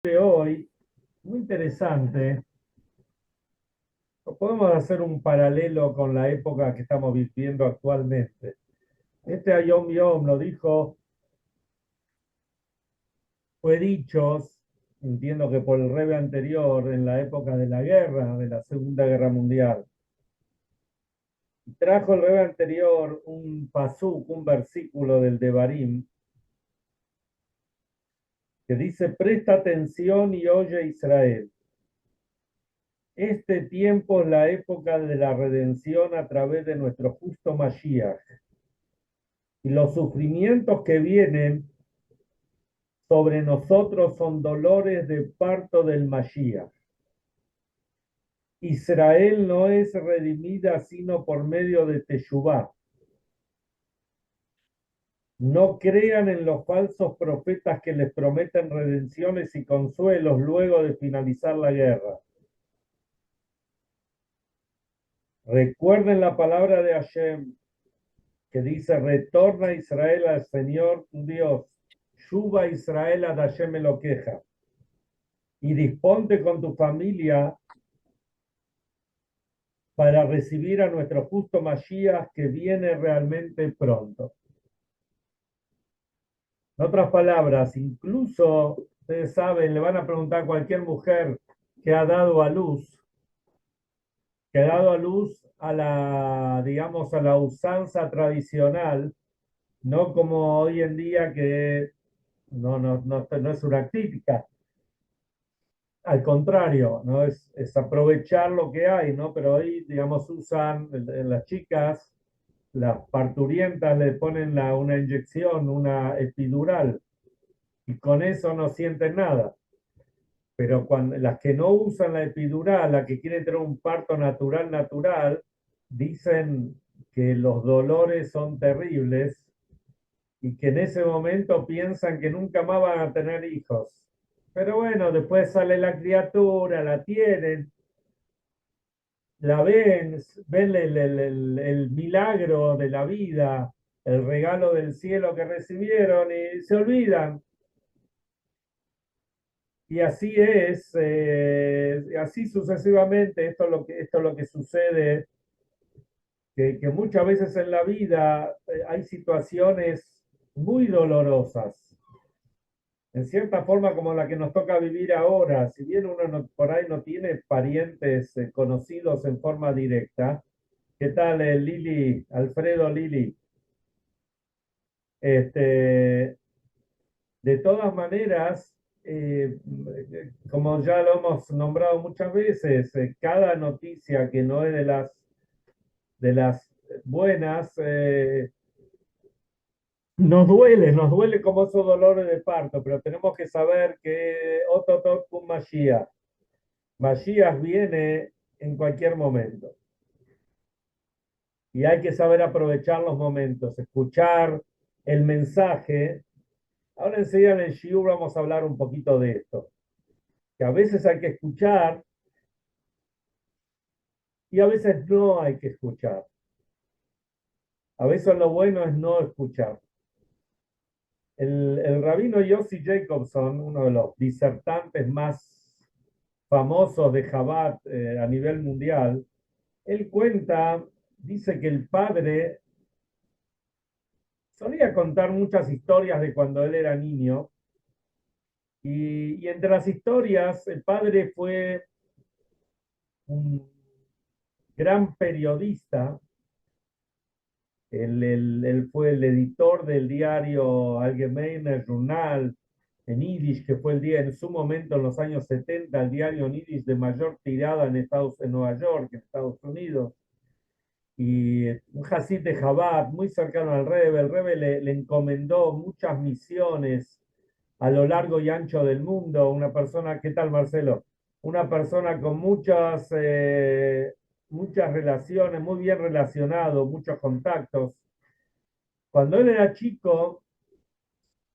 De hoy, muy interesante. Podemos hacer un paralelo con la época que estamos viviendo actualmente. Este Ayom Yom lo dijo, fue dicho, entiendo que por el Rebbe anterior, en la época de la guerra, de la Segunda Guerra Mundial. Trajo el Rebbe anterior un pasuk, un versículo del Devarim, que dice: presta atención y oye Israel. Este tiempo es la época de la redención a través de nuestro justo Mashiach. Y los sufrimientos que vienen sobre nosotros son dolores de parto del Mashiach. Israel no es redimida sino por medio de Teshuvá. No crean en los falsos profetas que les prometen redenciones y consuelos luego de finalizar la guerra. Recuerden la palabra de Hashem que dice: retorna Israel al Señor tu Dios. Shuba Israel a Hashem me lo queja. Y disponte con tu familia para recibir a nuestro justo Mashiach que viene realmente pronto. En otras palabras, incluso, ustedes saben, le van a preguntar a cualquier mujer que ha dado a luz, que ha dado a luz a la, digamos, a la usanza tradicional, no como hoy en día que no es una crítica, al contrario, ¿no? Es aprovechar lo que hay, ¿no? Pero hoy, digamos, usan en las chicas, las parturientas le ponen una inyección, una epidural, y con eso no sienten nada. Pero cuando las que no usan la epidural, las que quieren tener un parto natural, dicen que los dolores son terribles y que en ese momento piensan que nunca más van a tener hijos. Pero bueno, después sale la criatura, la tienen, la ven el milagro de la vida, el regalo del cielo que recibieron y se olvidan. Y así es, así sucesivamente, esto es lo que sucede, que muchas veces en la vida hay situaciones muy dolorosas, en cierta forma como la que nos toca vivir ahora. Si bien uno por ahí no tiene parientes conocidos en forma directa. ¿Qué tal, Lili? Alfredo Lili. Este, de todas maneras, como ya lo hemos nombrado muchas veces, cada noticia que no es de las buenas, nos duele como esos dolores de parto, pero tenemos que saber que Ototot un Mashiach. Mashiach viene en cualquier momento. Y hay que saber aprovechar los momentos, escuchar el mensaje. Ahora enseguida en el Shiur vamos a hablar un poquito de esto, que a veces hay que escuchar y a veces no hay que escuchar. A veces lo bueno es no escuchar. El rabino Yossi Jacobson, uno de los disertantes más famosos de Chabad a nivel mundial, él cuenta, dice que el padre solía contar muchas historias de cuando él era niño, y entre las historias el padre fue un gran periodista. Él fue el editor del diario Allgemeiner Journal en Yiddish, que fue el día en su momento, en los años 70, el diario en Yiddish de mayor tirada en Nueva York, en Estados Unidos. Y un Hasid de Chabad, muy cercano al Rebbe. El Rebbe le encomendó muchas misiones a lo largo y ancho del mundo. Una persona, ¿qué tal, Marcelo? Una persona con muchas relaciones, muy bien relacionado, muchos contactos. Cuando él era chico,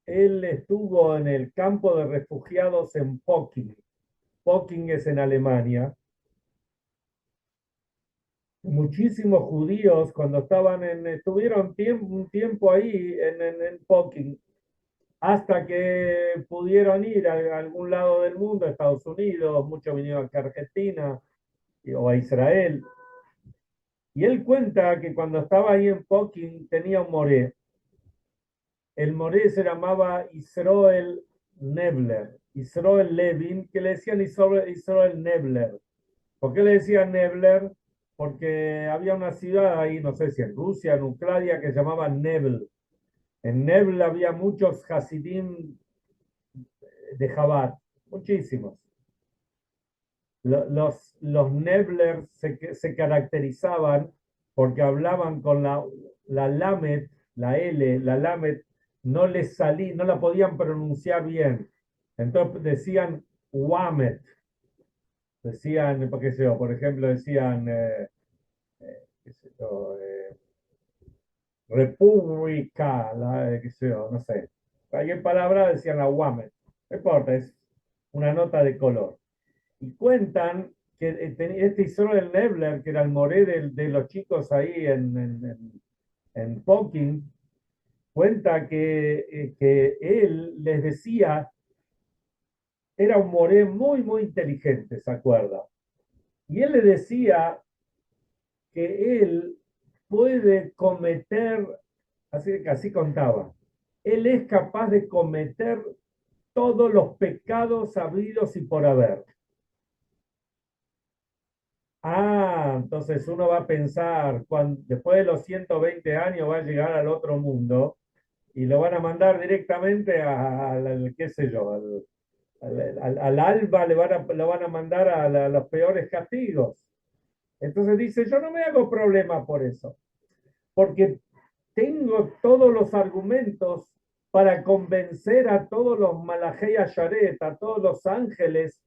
él estuvo en el campo de refugiados en Pocking. Pocking es en Alemania. Muchísimos judíos cuando estuvieron un tiempo ahí en Pocking, hasta que pudieron ir a algún lado del mundo, a Estados Unidos, muchos vinieron acá a Argentina o a Israel. Y él cuenta que cuando estaba ahí en Poking tenía un moré. El moré se llamaba Israel Nebler, Israel Levin, que le decían Israel Nebler. ¿Por qué le decían Nebler? Porque había una ciudad ahí, no sé si en Rusia, en Ucrania, que se llamaba Nebel. En Nebel había muchos Hasidim de Jabat, muchísimos. Los Neblers se caracterizaban porque hablaban con la Lamet, la L, la Lamet, no les salía, no la podían pronunciar bien. Entonces decían Wamet, decían, qué sé yo, por ejemplo, decían qué sé yo, República, qué sé yo, no sé. Cualquier palabra decían la Wamet. No importa, es una nota de color. Y cuentan que este Israel Nebler, que era el moré de los chicos ahí en Poking, cuenta que él les decía, era un moré muy, muy inteligente, ¿se acuerda? Y él le decía que él puede cometer, así contaba, él es capaz de cometer todos los pecados habidos y por haber. Ah, entonces uno va a pensar, cuando, después de los 120 años va a llegar al otro mundo y lo van a mandar directamente al qué sé yo, al alba, lo van a mandar a los peores castigos. Entonces dice, yo no me hago problema por eso, porque tengo todos los argumentos para convencer a todos los Malajei Asharet, a todos los ángeles,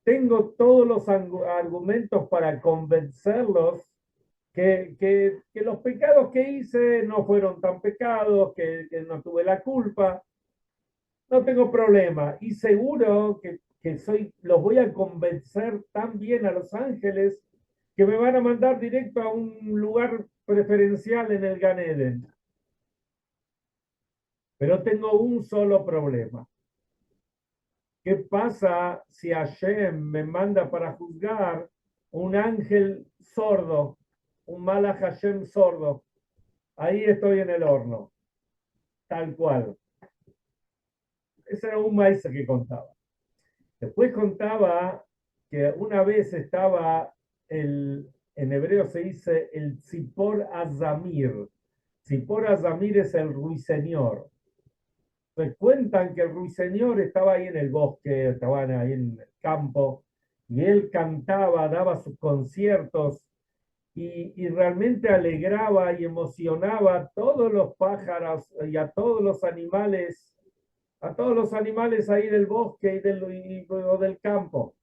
tengo todos los argumentos para convencerlos que los pecados que hice no fueron tan pecados, que no tuve la culpa, no tengo problema. Y seguro que los voy a convencer tan bien a los ángeles que me van a mandar directo a un lugar preferencial en el Gan Eden. Pero tengo un solo problema. ¿Qué pasa si Hashem me manda para juzgar un ángel sordo, un Malach Hashem sordo? Ahí estoy en el horno, tal cual. Ese era un maíz que contaba. Después contaba que una vez estaba en hebreo se dice el Tzipor Azamir. Tzipor Azamir es el ruiseñor. Pues cuentan que el ruiseñor estaba ahí en el bosque, estaban ahí en el campo, y él cantaba, daba sus conciertos, y realmente alegraba y emocionaba a todos los pájaros y a todos los animales ahí del bosque o del campo.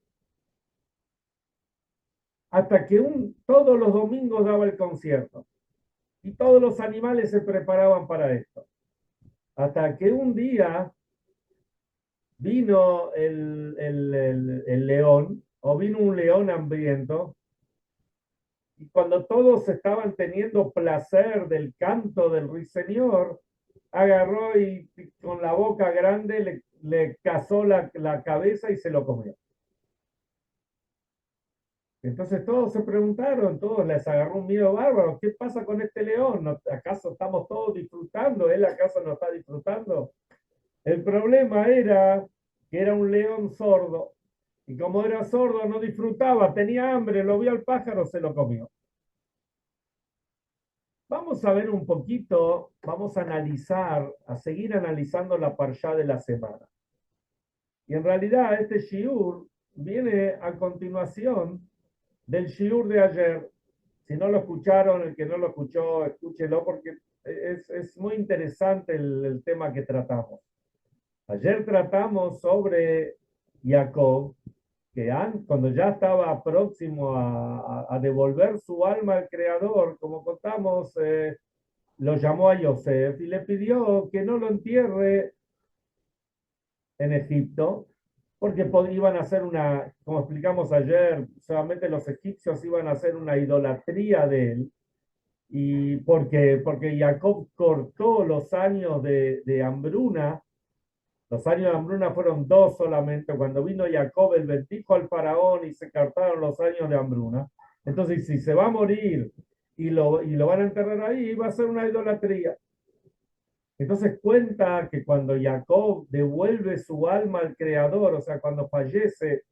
Hasta que todos los domingos daba el concierto, y todos los animales se preparaban para esto. Hasta que un día vino el león, o vino un león hambriento, y cuando todos estaban teniendo placer del canto del ruiseñor, agarró y con la boca grande le cazó la cabeza y se lo comió. Entonces todos se preguntaron, todos les agarró un miedo bárbaro, ¿qué pasa con este león? ¿Acaso estamos todos disfrutando? ¿Él acaso no está disfrutando? El problema era que era un león sordo, y como era sordo no disfrutaba, tenía hambre, lo vio al pájaro, se lo comió. Vamos a ver un poquito, vamos a analizar, a seguir analizando la parsha de la semana. Y en realidad este shiur viene a continuación del shiur de ayer. Si no lo escucharon, el que no lo escuchó, escúchelo porque es muy interesante el tema que tratamos. Ayer tratamos sobre Jacob, que cuando ya estaba próximo a devolver su alma al Creador, como contamos, lo llamó a Yosef y le pidió que no lo entierre en Egipto, porque iban a hacer como explicamos ayer, solamente los egipcios iban a hacer una idolatría de él, porque Jacob cortó los años de hambruna Los años de hambruna fueron dos solamente. Cuando vino Jacob, él bendijo al faraón y se cortaron los años de hambruna. Entonces, si se va a morir y lo van a enterrar ahí, va a ser una idolatría. Entonces cuenta que cuando Jacob devuelve su alma al Creador, o sea, cuando fallece,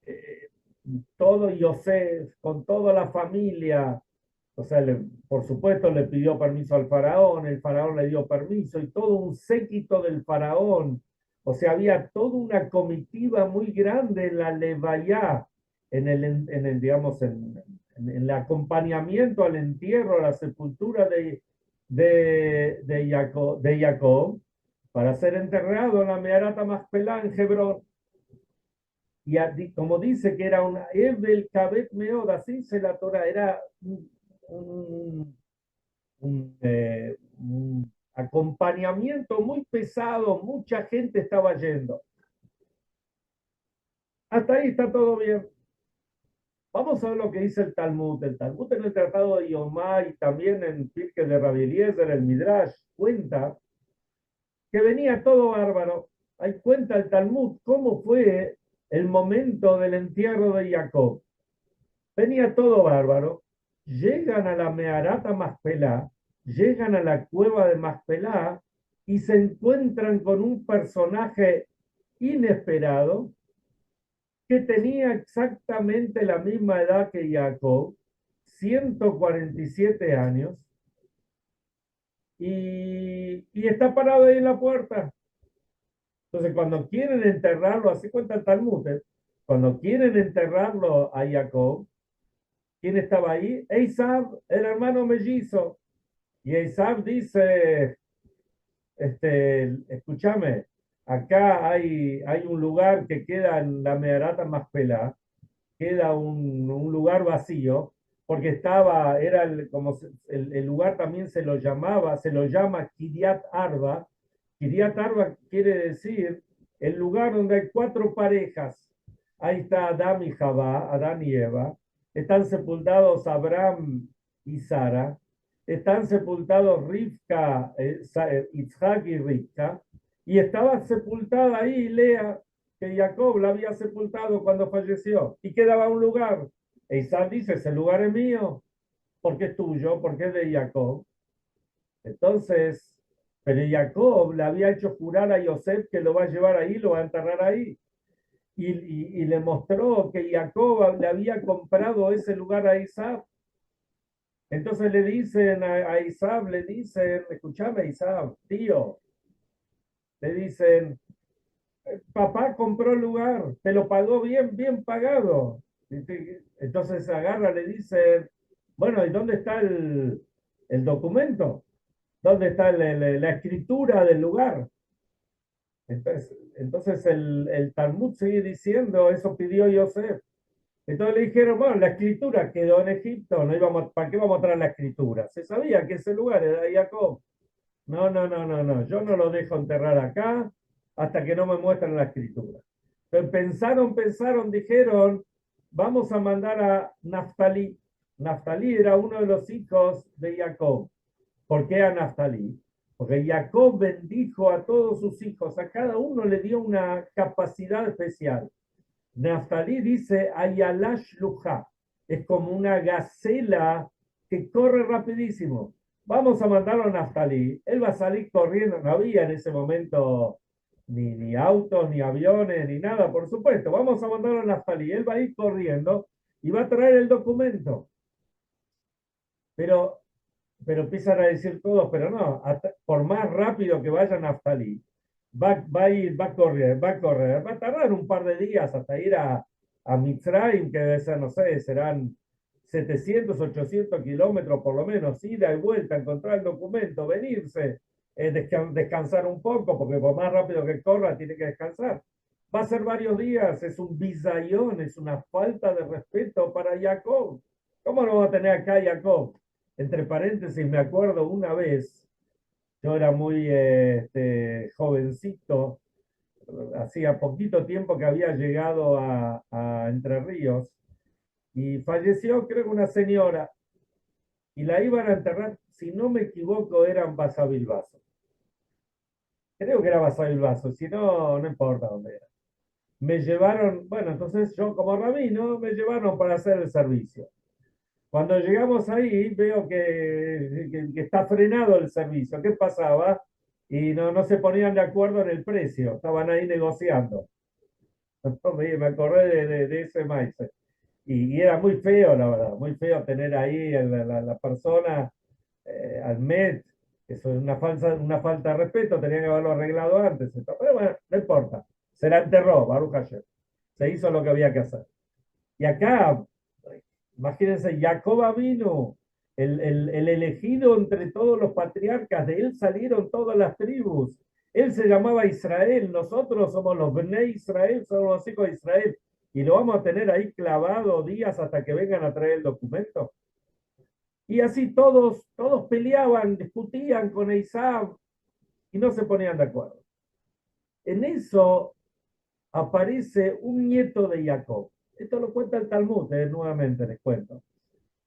eh, todo Yosef, con toda la familia, o sea, por supuesto le pidió permiso al faraón, el faraón le dio permiso y todo un séquito del faraón, o sea, había toda una comitiva muy grande en la levaya, digamos, en el acompañamiento al entierro, a la sepultura de Jacob, para ser enterrado en la Meharata Machpelah en Hebrón. Y como dice que era una Evel Kabet Meod, así dice la Torah, era un, un acompañamiento muy pesado, mucha gente estaba yendo. Hasta ahí está todo bien. Vamos a ver lo que dice el Talmud. El Talmud en el Tratado de Yomá y también en Pirke de Rabbi Eliezer, el Midrash, cuenta que venía todo bárbaro. Ahí cuenta el Talmud cómo fue el momento del entierro de Jacob. Venía todo bárbaro. Llegan a la Meharata Machpelah, llegan a la cueva de Machpelah y se encuentran con un personaje inesperado que tenía exactamente la misma edad que Jacob, 147 años, y está parado ahí en la puerta. Entonces, cuando quieren enterrarlo, así cuenta el Talmud, cuando quieren enterrarlo a Jacob, ¿quién estaba ahí? Esav, el hermano mellizo. Y Esav dice, escúchame, acá hay un lugar que queda en la Meharata Machpelah, queda un lugar vacío, porque era el lugar también se lo llama Kiryat Arba. Kiryat Arba quiere decir el lugar donde hay cuatro parejas. Ahí está Adán y Jabá, Adán y Eva. Están sepultados Abraham y Sara. Están sepultados Rivka, Isaac y Rivka. Y estaba sepultada ahí Lea, que Jacob la había sepultado cuando falleció y quedaba un lugar. E Isaac dice, ese lugar es mío, porque es tuyo, porque es de Jacob. Entonces, pero Jacob le había hecho jurar a Yosef que lo va a llevar ahí, lo va a enterrar ahí. Y le mostró que Jacob le había comprado ese lugar a Isaac. Entonces le dicen a Isaac, le dicen, escúchame Isaac, tío, le dicen, papá compró el lugar, te lo pagó bien, bien pagado. Entonces agarra, le dice, bueno, ¿y dónde está el documento? ¿Dónde está la escritura del lugar? Entonces el Talmud sigue diciendo, eso pidió Yosef. Entonces le dijeron, bueno, la escritura quedó en Egipto, no íbamos, ¿para qué vamos a traer la escritura? Se sabía que ese lugar era de Jacob. No, no, no, no, no. Yo no lo dejo enterrar acá hasta que no me muestren la escritura. Entonces pensaron, dijeron, vamos a mandar a Naftalí. Naftalí era uno de los hijos de Jacob. ¿Por qué a Naftalí? Porque Jacob bendijo a todos sus hijos, a cada uno le dio una capacidad especial. Naftalí dice Ayalash Luja, es como una gacela que corre rapidísimo. Vamos a mandarlo a Naftalí. Él va a salir corriendo. No había en ese momento ni autos, ni aviones, ni nada, por supuesto. Vamos a mandarlo a Naftalí. Él va a ir corriendo y va a traer el documento. Pero, pero empiezan a decir todos, pero no, por más rápido que vaya Naftalí, va a ir, va a tardar un par de días hasta ir a Mitzrayim, que debe ser, no sé, serán 700, 800 kilómetros por lo menos, ida y vuelta, encontrar el documento, venirse, descansar un poco, porque por más rápido que corra, tiene que descansar. Va a ser varios días, es un bizayón, es una falta de respeto para Jacob. ¿Cómo no va a tener acá Jacob? Entre paréntesis, me acuerdo una vez, yo era muy jovencito, hacía poquito tiempo que había llegado a Entre Ríos y falleció, creo que una señora, y la iban a enterrar, si no me equivoco, era en Basavilbaso. creo que era Basay el Vaso, si no, no importa dónde era. Me llevaron, bueno, entonces yo como rabino me llevaron para hacer el servicio. Cuando llegamos ahí, veo que está frenado el servicio. ¿Qué pasaba? Y no se ponían de acuerdo en el precio, estaban ahí negociando. Me acordé de ese maíz. Y era muy feo, la verdad, muy feo tener ahí la persona al MED, eso es una falta de respeto, tenía que haberlo arreglado antes. Pero bueno, no importa, se la enterró, Baruch Hashem. Se hizo lo que había que hacer. Y acá, imagínense, Jacob vino, el elegido entre todos los patriarcas, de él salieron todas las tribus. Él se llamaba Israel, nosotros somos los Bnei Israel, somos los hijos de Israel. Y lo vamos a tener ahí clavado días hasta que vengan a traer el documento. Y así todos peleaban, discutían con Esaú y no se ponían de acuerdo. En eso aparece un nieto de Jacob. Esto lo cuenta el Talmud, nuevamente les cuento.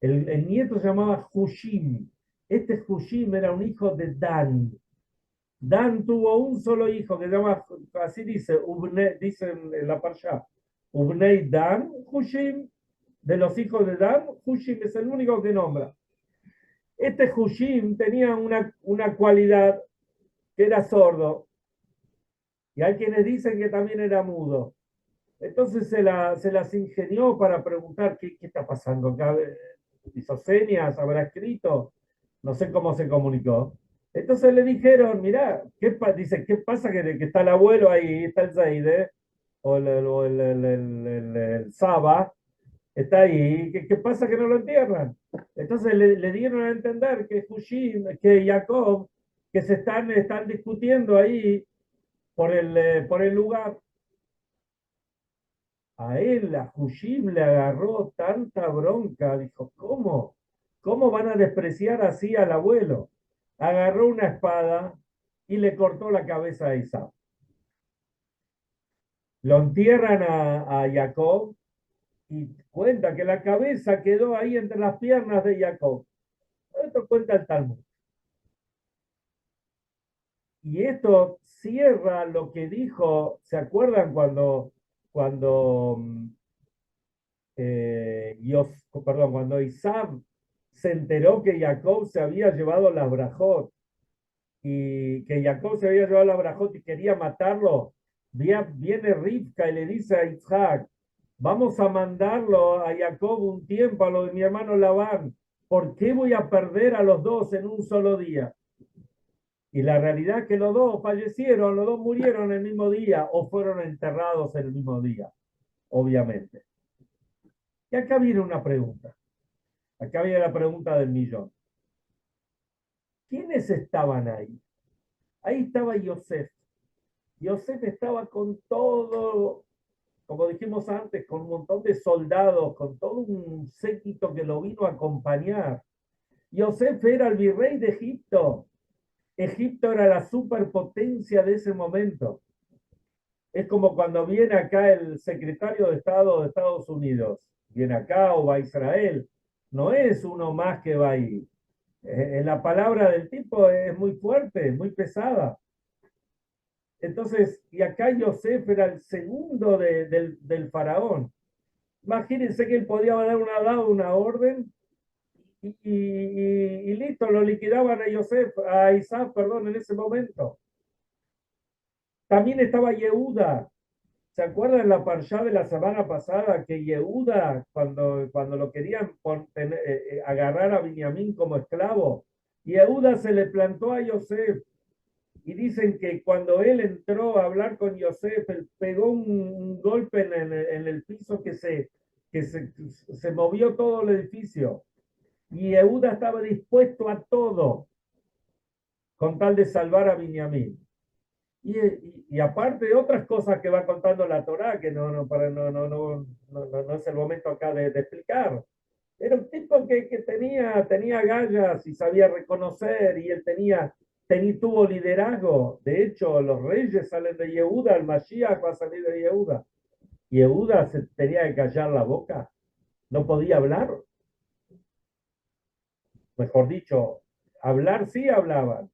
El nieto se llamaba Hushim. Este Hushim era un hijo de Dan. Dan tuvo un solo hijo que se llama, así dice, dicen en la Parsha, Ubnei Dan, Hushim, de los hijos de Dan, Hushim es el único que nombra. Este Hushim tenía una cualidad que era sordo, y hay quienes dicen que también era mudo. Entonces se las ingenió para preguntar qué está pasando acá. Hizo señas, habrá escrito, no sé cómo se comunicó. Entonces le dijeron, mirá, dice, ¿qué pasa que está el abuelo ahí, está el Zaide, o el Saba, está ahí, ¿qué pasa que no lo entierran? Entonces le dieron a entender que Hushim, que Jacob, que están discutiendo ahí por el lugar. A él, a Hushim, le agarró tanta bronca, dijo, ¿cómo? ¿Cómo van a despreciar así al abuelo? Agarró una espada y le cortó la cabeza a Isaac. Lo entierran a Jacob y cuenta que la cabeza quedó ahí entre las piernas de Jacob. Esto cuenta el Talmud. Y esto cierra lo que dijo, ¿se acuerdan cuando cuando Isaac se enteró que Jacob se había llevado las brajot y que Jacob se había llevado las brajot y quería matarlo? Viene Rivka y le dice a Isaac, vamos a mandarlo a Jacob un tiempo, a lo de mi hermano Labán. ¿Por qué voy a perder a los dos en un solo día? Y la realidad es que los dos fallecieron, los dos murieron el mismo día o fueron enterrados el mismo día, obviamente. Y acá viene una pregunta. Acá viene la pregunta del millón. ¿Quiénes estaban ahí? Ahí estaba Yosef. Yosef estaba con todo, como dijimos antes, con un montón de soldados, con todo un séquito que lo vino a acompañar. Yosef era el virrey de Egipto. Egipto era la superpotencia de ese momento. Es como cuando viene acá el secretario de Estado de Estados Unidos. Viene acá o va a Israel. No es uno más que va ahí. La palabra del tipo es muy fuerte, muy pesada. Entonces, y acá Yosef era el segundo del faraón. Imagínense que él podía dar una orden y listo, lo liquidaban a Isaac, perdón, en ese momento. También estaba Yehuda. ¿Se acuerdan la parshá de la semana pasada que Yehuda, cuando lo querían agarrar a Benjamín como esclavo, Yehuda se le plantó a Yosef? Y dicen que cuando él entró a hablar con Yosef, él pegó un golpe en el piso se movió todo el edificio. Y Yehuda estaba dispuesto a todo con tal de salvar a Benjamín. Y aparte de otras cosas que va contando la Torá, que no es el momento acá de explicar. Era un tipo que tenía gallas y sabía reconocer, y él tuvo liderazgo. De hecho, los reyes salen de Yehuda, el Mashiach va a salir de Yehuda. Yehuda se tenía que callar la boca, no podía hablar. Mejor dicho, hablar sí hablaban,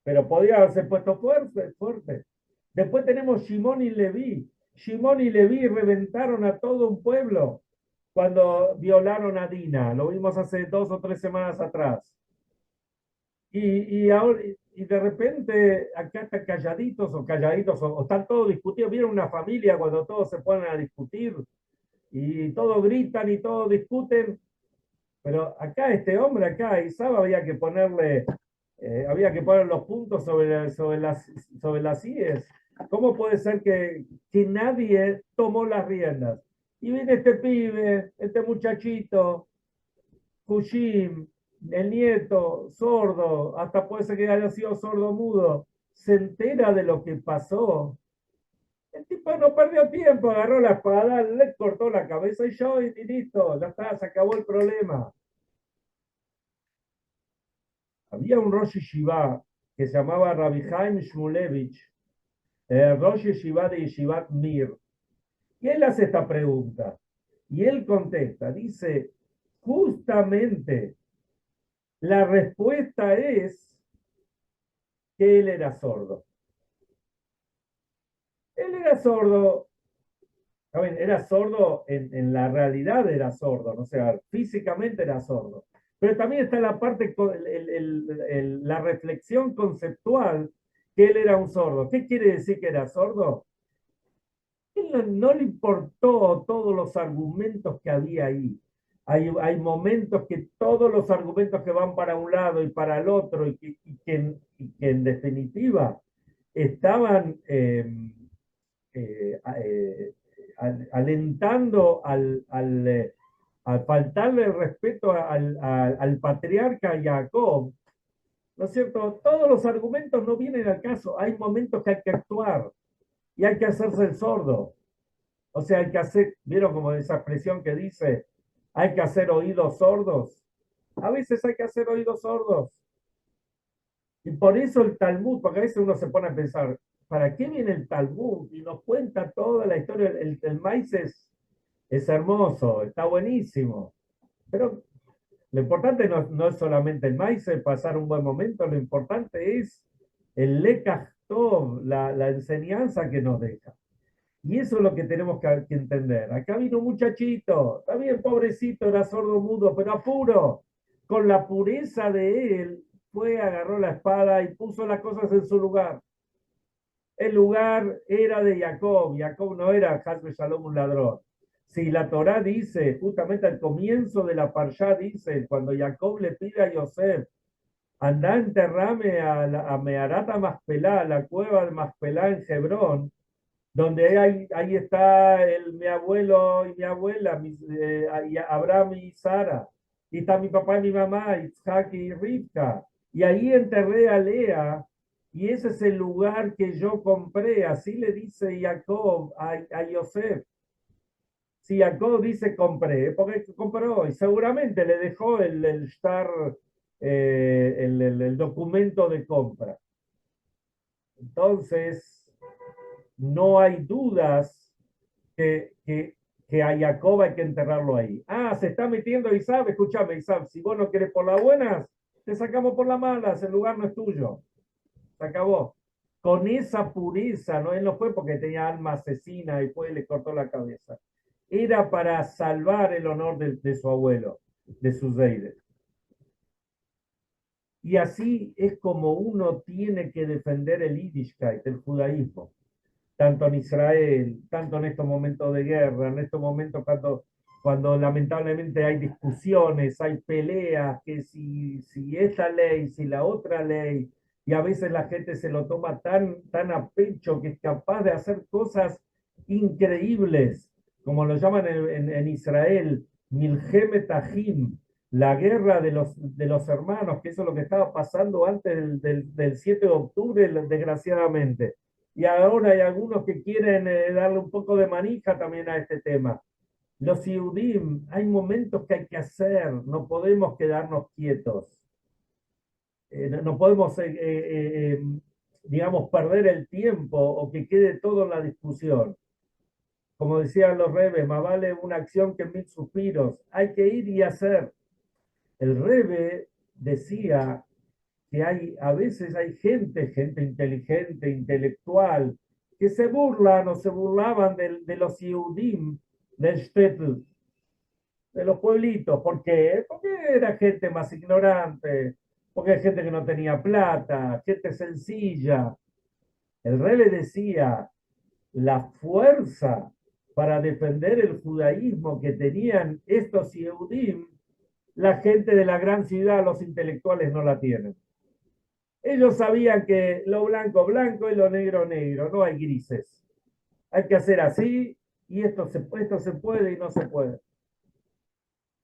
pero podía haberse puesto fuerte, fuerte. Después tenemos Shimón y Leví. Shimón y Leví reventaron a todo un pueblo cuando violaron a Dina. Lo vimos hace 2 o 3 semanas atrás. Ahora, y de repente acá están calladitos, o están todos discutidos. ¿Vieron una familia cuando todos se ponen a discutir y todos gritan y todos discuten? Pero acá este hombre, acá Isab, había que poner los puntos sobre las IES. ¿Cómo puede ser que nadie tomó las riendas? Y viene este pibe, este muchachito, Kushim, el nieto, sordo, hasta puede ser que haya sido sordo mudo, se entera de lo que pasó. El tipo no perdió tiempo, agarró la espada, le cortó la cabeza y listo, ya está, se acabó el problema. Había un Rosh Yeshiva que se llamaba Rabbi Chaim Shmulevich, Rosh Yeshiva de Yeshivat Mir, y él hace esta pregunta, y él contesta, dice, justamente la respuesta es que él era sordo. Él era sordo, ¿saben? Era sordo en la realidad, era sordo, ¿no? O sea, físicamente era sordo. Pero también está la parte, la reflexión conceptual que él era un sordo. ¿Qué quiere decir que era sordo? Él no le importó todos los argumentos que había ahí. Hay momentos que todos los argumentos que van para un lado y para el otro y que en definitiva estaban alentando al faltarle el respeto al patriarca Jacob, ¿no es cierto? Todos los argumentos no vienen al caso. Hay momentos que hay que actuar y hay que hacerse el sordo. O sea, hay que hacer, ¿vieron como esa expresión que dice, hay que hacer oídos sordos? A veces hay que hacer oídos sordos. Y por eso el Talmud, porque a veces uno se pone a pensar, ¿para qué viene el Talmud? Y nos cuenta toda la historia. El maíz es hermoso, está buenísimo. Pero lo importante no es solamente el maíz, pasar un buen momento, lo importante es el lekach tov, la enseñanza que nos deja. Y eso es lo que tenemos que entender. Acá vino un muchachito, está bien, pobrecito, era sordo mudo, pero apuro. Con la pureza de él, fue, agarró la espada y puso las cosas en su lugar. El lugar era de Jacob. Jacob no era Hasbe Shalom, un ladrón. Si la Torá dice, justamente al comienzo de la Parshá dice, cuando Jacob le pide a Yosef, anda, enterrame a Meharata Maspelá, a la cueva de Maspelá en Hebrón, donde ahí está mi abuelo y mi abuela, Abraham y Sara, y está mi papá y mi mamá, Isaac y Rivka, y ahí enterré a Lea, y ese es el lugar que yo compré, así le dice Jacob a Yosef. Si Jacob dice compré, porque compró, y seguramente le dejó el star, el documento de compra. Entonces, no hay dudas que a Jacob hay que enterrarlo ahí. Ah, se está metiendo Isab, escúchame Isab, si vos no querés por las buenas, te sacamos por las malas, el lugar no es tuyo. Se acabó. Con esa pureza, ¿no? Él no fue porque tenía alma asesina y fue y le cortó la cabeza. Era para salvar el honor de su abuelo, de sus Zeide. Y así es como uno tiene que defender el Yiddishkeit, el judaísmo, tanto en Israel, tanto en estos momentos de guerra, en estos momentos cuando lamentablemente hay discusiones, hay peleas, que si esta ley, si la otra ley, y a veces la gente se lo toma tan a pecho que es capaz de hacer cosas increíbles, como lo llaman en Israel, Milhemet Ahim, la guerra de los hermanos, que eso es lo que estaba pasando antes del 7 de octubre, desgraciadamente. Y ahora hay algunos que quieren darle un poco de manija también a este tema. Los Yehudim, hay momentos que hay que hacer, no podemos quedarnos quietos. No podemos, digamos, perder el tiempo o que quede todo en la discusión. Como decían los rebes, más vale una acción que 1000 suspiros. Hay que ir y hacer. El rebe decía que a veces hay gente inteligente, intelectual, que se burlan o se burlaban de los Yehudim del Shtetl, de los pueblitos. ¿Por qué? Porque era gente más ignorante, porque hay gente que no tenía plata, gente sencilla. El rey le decía, la fuerza para defender el judaísmo que tenían estos Yehudim, la gente de la gran ciudad, los intelectuales no la tienen. Ellos sabían que lo blanco blanco y lo negro negro, no hay grises. Hay que hacer así y esto se puede y no se puede.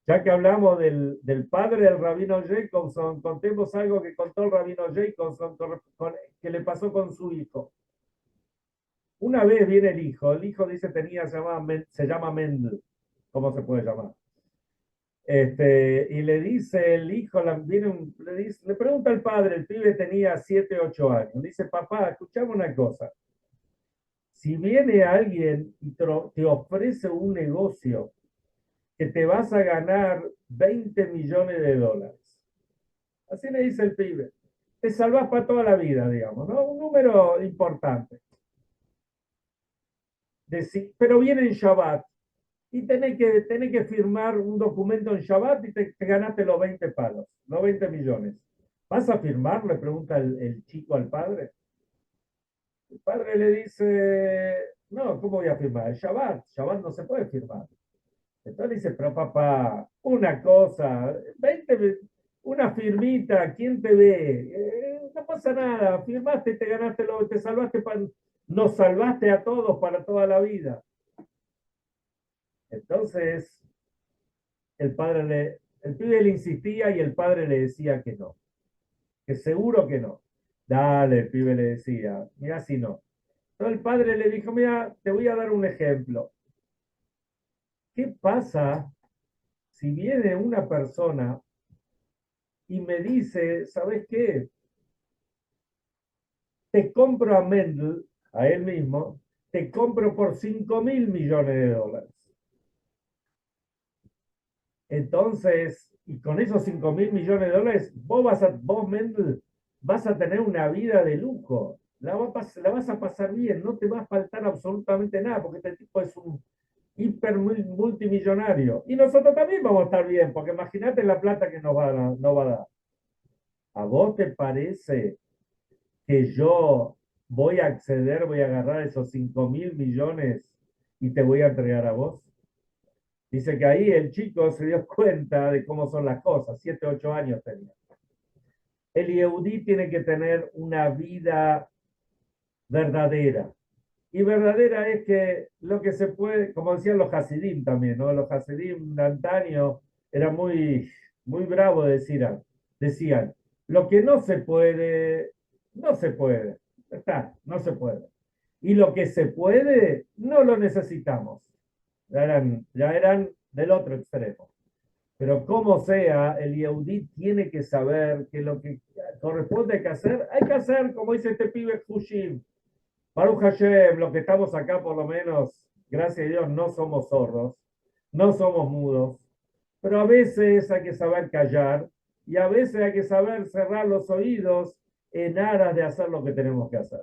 Ya que hablamos del padre del rabino Jacobson, contemos algo que contó el rabino Jacobson que le pasó con su hijo. Una vez viene el hijo dice se llama Mendel, ¿cómo se puede llamar? Y le dice el hijo, le pregunta al padre, el pibe tenía 7, 8 años, dice, papá, escuchame una cosa, si viene alguien y te ofrece un negocio que te vas a ganar 20 millones de dólares, así le dice el pibe, te salvas para toda la vida, digamos, ¿no? Un número importante. Pero viene en Shabbat, y tenés que firmar un documento en Shabbat y te ganaste los 20 palos, los 20 millones. ¿Vas a firmar? Le pregunta el chico al padre. El padre le dice, no, ¿cómo voy a firmar? El Shabbat no se puede firmar. Entonces dice, pero papá, una cosa, 20, una firmita, ¿quién te ve? No pasa nada, firmaste, te ganaste, te salvaste, nos salvaste a todos para toda la vida. Entonces, el pibe le insistía y el padre le decía que no, que seguro que no. Dale, el pibe le decía, mira si no. Entonces el padre le dijo, mira, te voy a dar un ejemplo. ¿Qué pasa si viene una persona y me dice, ¿sabes qué? Te compro a Mendel, a él mismo, te compro por 5.000 millones de dólares. Entonces, y con esos 5.000 millones de dólares, vos, Mendel, vas a tener una vida de lujo. La vas a pasar bien, no te va a faltar absolutamente nada, porque este tipo es un hiper multimillonario. Y nosotros también vamos a estar bien, porque imagínate la plata que nos va a dar. ¿A vos te parece que yo voy a acceder, voy a agarrar esos 5.000 millones y te voy a entregar a vos? Dice que ahí el chico se dio cuenta de cómo son las cosas, 7, 8 años tenía. El Yehudí tiene que tener una vida verdadera. Y verdadera es que lo que se puede, como decían los Hasidim también, ¿no? Los Hasidim de antaño eran muy bravos decían, lo que no se puede, no se puede. Está, no se puede. Y lo que se puede, no lo necesitamos. Ya eran del otro extremo. Pero como sea, el Yehudí tiene que saber que lo que corresponde hay que hacer, como dice este pibe Hushim. Baruch Hashem, los que estamos acá por lo menos, gracias a Dios, no somos sordos, no somos mudos, pero a veces hay que saber callar y a veces hay que saber cerrar los oídos en aras de hacer lo que tenemos que hacer.